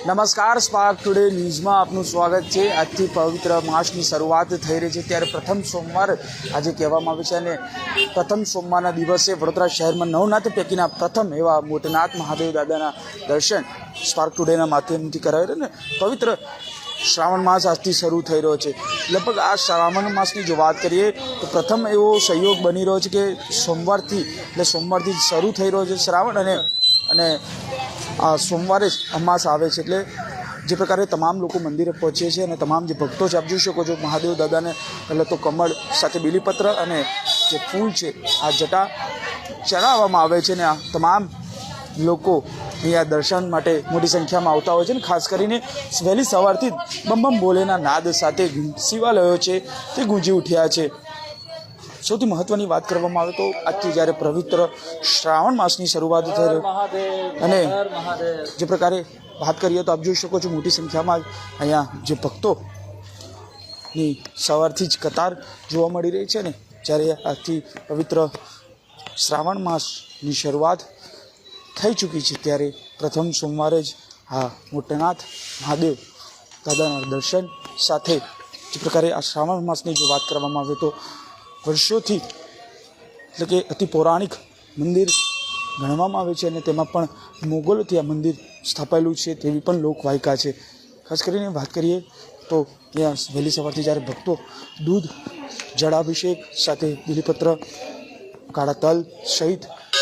નમસ્કાર, spark today ન્યૂઝમાં આપનું સ્વાગત છે। આજથી પવિત્ર માસની શરૂઆત થઈ રહી છે, ત્યારે પ્રથમ સોમવાર આજે કહેવામાં આવે છે અને પ્રથમ સોમવારના દિવસે વડોદરા શહેરમાં નવનાથ પૈકીના પ્રથમ એવા મોટનાથ મહાદેવ દાદાના દર્શન સ્પાર્ક ટુડેના માધ્યમથી કરાવે ને પવિત્ર શ્રાવણ માસ આજથી શરૂ થઈ રહ્યો છે। લગભગ આ શ્રાવણ માસની જો વાત કરીએ તો પ્રથમ એવો સહયોગ બની રહ્યો છે કે સોમવારથી શરૂ થઈ રહ્યો છે શ્રાવણ અને આ સોમવારે જ અમાસ આવે છે, એટલે જે પ્રકારે તમામ લોકો મંદિરે પહોંચે છે અને તમામ જે ભક્તો છે, આપ જોઈ શકો છો મહાદેવ દાદાને પહેલાં તો કમળ સાથે બીલીપત્ર અને જે ફૂલ છે આ જટા ચડાવવામાં આવે છે અને આ તમામ લોકો અહીંયા દર્શન માટે મોટી સંખ્યામાં આવતા હોય છે ને ખાસ કરીને વહેલી સવારથી બમ બમ ભોલેના નાદ સાથે શિવાલયો છે તે ગુંજી ઉઠ્યા છે। સૌથી મહત્વની વાત કરવામાં આવે તો આજથી જ્યારે પવિત્ર શ્રાવણ માસની શરૂઆત થઈ રહી અને જે પ્રકારે વાત કરીએ તો આપ જોઈ શકો છો મોટી સંખ્યામાં અહીંયા જે ભક્તોની સવારથી જ કતાર જોવા મળી રહી છે ને જ્યારે આજથી પવિત્ર શ્રાવણ માસની શરૂઆત થઈ ચૂકી છે, ત્યારે પ્રથમ સોમવારે જ આ મોટનાથ મહાદેવ દાદાના દર્શન સાથે જે પ્રકારે આ શ્રાવણ માસની જો વાત કરવામાં આવે તો વર્ષોથી એટલે કે અતિ પૌરાણિક મંદિર ગણવામાં આવે છે અને તેમાં પણ મોગલોથી આ મંદિર સ્થાપાયેલું છે તેવી પણ લોકવાયકા છે। ખાસ કરીને વાત કરીએ તો ત્યાં વહેલી સવારથી જ્યારે ભક્તો દૂધ જળાભિષેક સાથે બીલીપત્ર કાળા તલ સહિત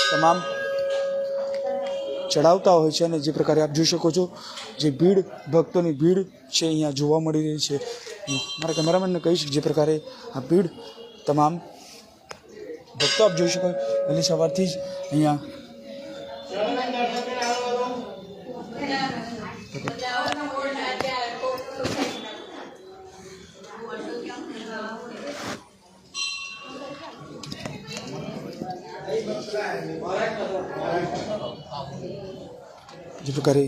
તમામ ચડાવતા હોય છે અને જે પ્રકારે આપ જોઈ શકો છો જે ભક્તોની ભીડ છે અહીંયા જોવા મળી રહી છે। મારા કેમેરામેનને કહીશ જે પ્રકારે આ ભીડ તમામ ભક્તો આપ જોઈ શકો વહેલી સવારથી જ અહીંયા જે પ્રકારે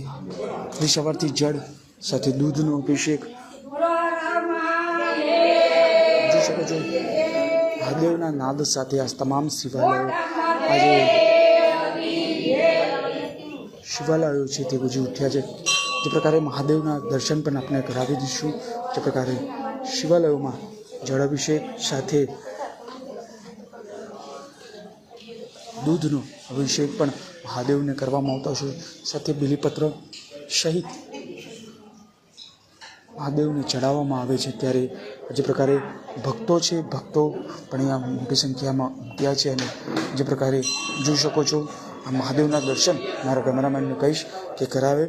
વહેલી સવારથી જળ સાથે દૂધનો અભિષેક જોઈ શકો છો મહાદેવના નાદ સાથે આ તમામ શિવાલયો છે તે ગુંજી ઉઠ્યા છે। જે પ્રકારે મહાદેવના દર્શન પણ આપણે કરાવી દઈશું। જે પ્રકારે શિવાલયોમાં જળાભિષેક સાથે દૂધનો અભિષેક પણ મહાદેવને કરવામાં આવતો છે, સાથે બીલીપત્ર સહિત મહાદેવને ચડાવવામાં આવે છે। ત્યારે જે પ્રકારે ભક્તો પણ અહીંયા મોટી સંખ્યામાં ઉમટ્યા છે અને જે પ્રકારે જોઈ શકો છો આ મહાદેવના દર્શન મારા કેમેરામેનને કહીશ કે કરાવે।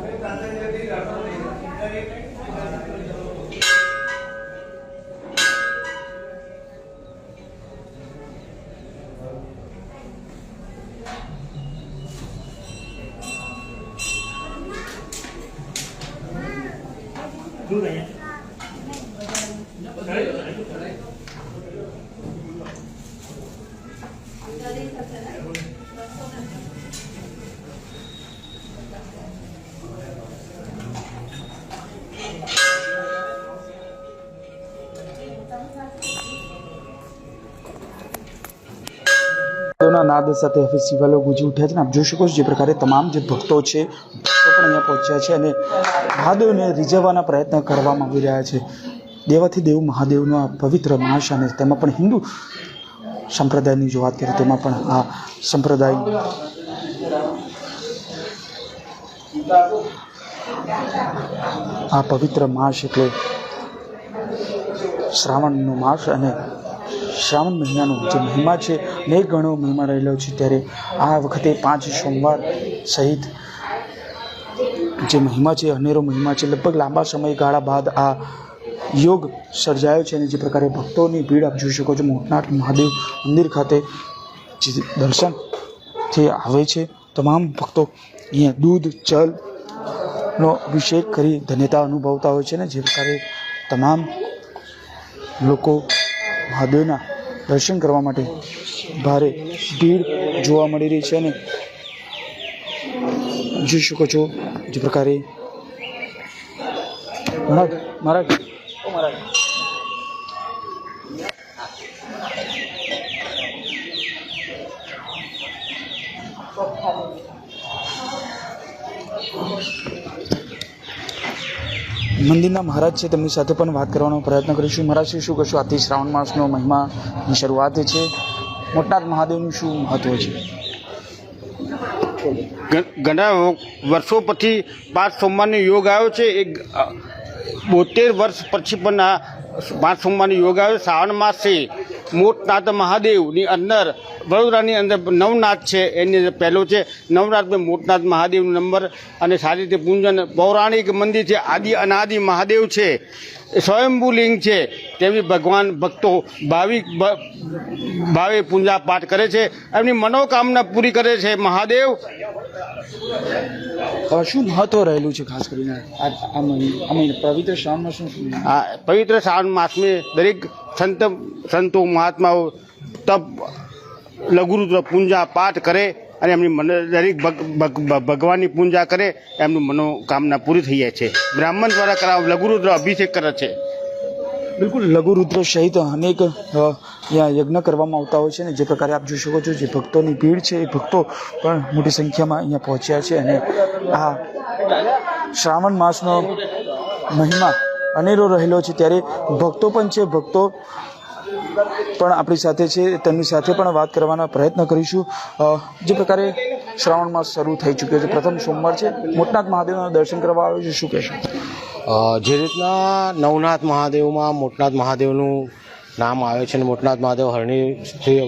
Gracias. નાદ સાથે હવે સિવાલો ગુંજી ઉઠ્યા છે ને આપ જોઈ શકો છો જે પ્રકારે તમામ જે ભક્તો છે ભક્તો પણ અહીંયા પહોંચ્યા છે અને મહાદેવને રીઝવવાના પ્રયત્ન કરવામાં આવી રહ્યા છે. દેવાથી દેવ મહાદેવનો આ પવિત્ર માસ અને તેમાં પણ હિન્દુ સંપ્રદાયની જો વાત કરીએ તેમાં પણ આ સંપ્રદાય આ પવિત્ર માસ એટલે શ્રાવણનો માસ અને શ્રાવણ મહિનાનો જે મહિમા છે અનેક ગણો મહિમા રહેલો છે. ત્યારે આ વખતે 5 સોમવાર સહિત જે મહિમા છે અનેરો મહિમા છે. લગભગ લાંબા સમયગાળા બાદ આ યોગ સર્જાયો છે અને જે પ્રકારે ભક્તોની ભીડ આપ જોઈ શકો છો મોટનાથ મહાદેવ મંદિર ખાતે જે દર્શનથી આવે છે. તમામ ભક્તો અહીંયા દૂધ જલનો અભિષેક કરી ધન્યતા અનુભવતા હોય છે ને જે પ્રકારે તમામ લોકો મહાદેવના દર્શન કરવા માટે ભારે ભીડ જોવા મળી રહી છે અને જોઈ શકો છો જે પ્રકારે મહારાજ મંદિરના મહારાજ છે તેમની સાથે પણ વાત કરવાનો પ્રયત્ન કરીશું. મહારાજ શું કહેશો? આથી શ્રાવણ માસનો મહિમાની શરૂઆત છે. મોટનાથ મહાદેવનું શું મહત્વ છે? ઘણા વર્ષો પછી 5 સોમવારનો યોગ આવ્યો છે. એક 72 વર્ષ પછી પણ આ 5 સોમવારનો યોગ આવ્યો. શ્રાવણ માસ છે. મોટનાથ મહાદેવની અંદર વડોદરાની અંદર નવનાથ છે એની પહેલો છે. નવનાથમાં મોટનાથ મહાદેવનો નંબર અને સારી રીતે પૂજન પૌરાણિક મંદિર છે. આદિ અનાદિ મહાદેવ છે. સ્વયંભૂ લિંગ છે. તેવી ભગવાન ભક્તો ભાવે પૂજા પાઠ કરે છે. એમની મનોકામના પૂરી કરે છે મહાદેવ. શું મહત્વ રહેલું છે ખાસ કરીને પવિત્ર શ્રાવણ માસ? આ પવિત્ર શ્રાવણ માસમાં દરેક સંતો મહાત્માઓ તપ લઘુરુદ્ર પૂજા પાઠ કરે અને એમની દરેક ભગવાનની પૂજા કરે એમની મનોકામના પૂરી થઈ જાય છે. બ્રાહ્મણ દ્વારા લઘુરુદ્ર અભિષેક કરે છે. બિલકુલ લઘુરુદ્ર સહિત અનેક યજ્ઞ કરવામાં આવતા હોય છે ને જે પ્રકારે આપ જોઈ શકો છો જે ભક્તોની ભીડ છે એ ભક્તો પણ મોટી સંખ્યામાં અહીંયા પહોંચ્યા છે અને આ શ્રાવણ માસનો મહિમા અનેરો રહેલો છે. ત્યારે ભક્તો પણ છે, ભક્તો પણ આપણી સાથે છે, તેમની સાથે પણ વાત કરવાના પ્રયત્ન કરીશું. જે પ્રકારે શ્રાવણ માસ શરૂ થઈ ચૂક્યો છે, પ્રથમ સોમવાર છે, મોટનાથ મહાદેવના દર્શન કરવા આવ્યો છે, શું કહેશો? જે રીતના નવનાથ મહાદેવમાં મોટનાથ મહાદેવનું નામ આવે છે અને મોટનાથ મહાદેવ હરણી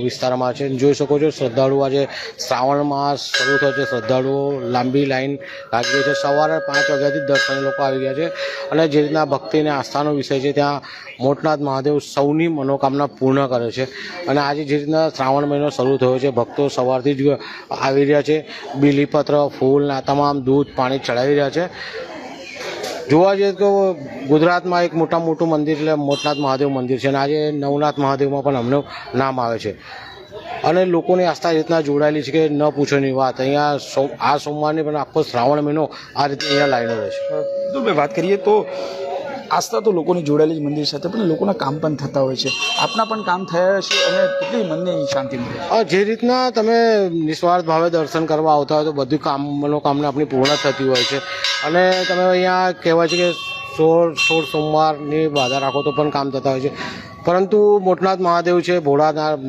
વિસ્તારમાં છે. જોઈ શકો છો શ્રદ્ધાળુઓ આજે શ્રાવણ માસ શરૂ થયો છે. શ્રદ્ધાળુઓ લાંબી લાઈન લાગી ગઈ છે. સવારે 5 વાગ્યાથી દર્શને લોકો આવી ગયા છે અને જે રીતના ભક્તિ અને આસ્થાનો વિષય છે ત્યાં મોટનાથ મહાદેવ સૌની મનોકામના પૂર્ણ કરે છે. અને આજે જે રીતના શ્રાવણ મહિનો શરૂ થયો છે ભક્તો સવારથી જ આવી રહ્યા છે. બીલીપત્ર ફૂલના તમામ દૂધ પાણી ચડાવી રહ્યા છે. જોવા જઈએ તો ગુજરાતમાં એક મોટું મંદિર એટલે મોટનાથ મહાદેવ મંદિર છે અને આજે નવનાથ મહાદેવમાં પણ અમનું નામ આવે છે અને લોકોની આસ્થા એ રીતના જોડાયેલી છે કે ન પૂછોની વાત. અહીંયા આ સોમવારની પણ આખો શ્રાવણ મહિનો આ રીતે અહીંયા લાઈનો રહે છે. તો ભાઈ વાત કરીએ તો આસ્થા તો લોકોની જોડાયેલી જ મંદિર સાથે પણ લોકોના કામ પણ થતા હોય છે. આપના પણ કામ થયા છે અને કેટલી મનને શાંતિ મળે? જે રીતના તમે નિસ્વાર્થ ભાવે દર્શન કરવા આવતા હોય તો બધી મનોકામના આપણી પૂર્ણ થતી હોય છે અને તમે અહીંયા કહેવાય છે કે 16 સોમવારની બાધા રાખો તો પણ કામ થતા હોય છે. પરંતુ મોટનાથ મહાદેવ છે, ભોળાનાથ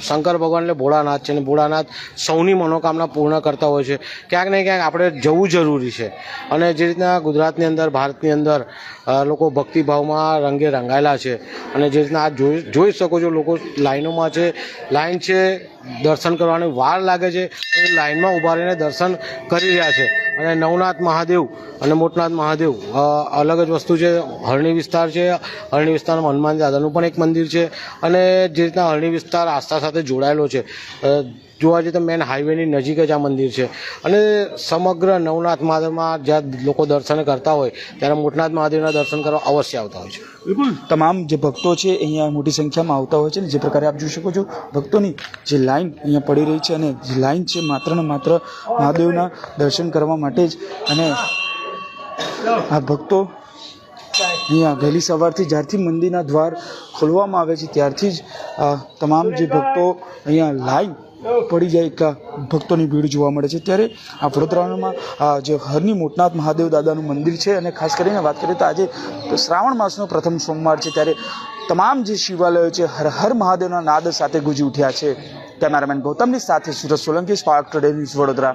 શંકર ભગવાન એટલે ભોળાનાથ છે અને ભોળાનાથ સૌની મનોકામના પૂર્ણ કરતા હોય છે. ક્યાંક ને ક્યાંક આપણે જવું જરૂરી છે અને જે રીતના ગુજરાતની અંદર ભારતની અંદર લોકો ભક્તિભાવમાં રંગે રંગાયેલા છે અને જે રીતના આ જોઈ શકો છો લોકો લાઈનોમાં છે. લાઈન છે, દર્શન કરવાની વાર લાગે છે, લાઈનમાં ઊભા રહીને દર્શન કરી રહ્યા છે અને નવનાથ મહાદેવ અને મોટનાથ મહાદેવ અલગ જ વસ્તુ છે. હરણી વિસ્તાર છે, હરણી વિસ્તારમાં હનુમાન દાદાનું પણ એક મંદિર છે. અને જે રીતના હરણી વિસ્તાર આસ્થા સાથે જોડાયેલો છે, જોવા જઈએ તો મેન હાઈવેની નજીક જ આ મંદિર છે. અને સમગ્ર નવનાથ મહાદેવમાં જ્યાં લોકો દર્શન કરતા હોય ત્યારે મોટનાથ મહાદેવના દર્શન કરવા અવશ્ય આવતા હોય છે. બિલકુલ તમામ જે ભક્તો છે અહીંયા મોટી સંખ્યામાં આવતા હોય છે ને જે પ્રકારે આપ જોઈ શકો છો ભક્તોની જે લાઈન અહીંયા પડી રહી છે અને જે લાઈન છે માત્ર ને માત્ર મહાદેવના દર્શન કરવા માટે જ. અને આ ભક્તો અહીંયા વહેલી સવારથી જ્યારથી મંદિરના દ્વાર ખોલવામાં આવે છે ત્યારથી જ તમામ જે ભક્તો અહીંયા લાઈન પડી જાય કે ભક્તોની ભીડ જોવા મળે છે. ત્યારે આ વડોદરામાં જે હરની મોટનાથ મહાદેવ દાદાનું મંદિર છે અને ખાસ કરીને વાત કરીએ તો આજે શ્રાવણ માસનો પ્રથમ સોમવાર છે ત્યારે તમામ જે શિવાલયો છે હર હર મહાદેવના નાદ સાથે ગુંજી ઉઠ્યા છે. કેમેરામેન ગૌતમની સાથે Surat Solanki, spark today news, Vadodara.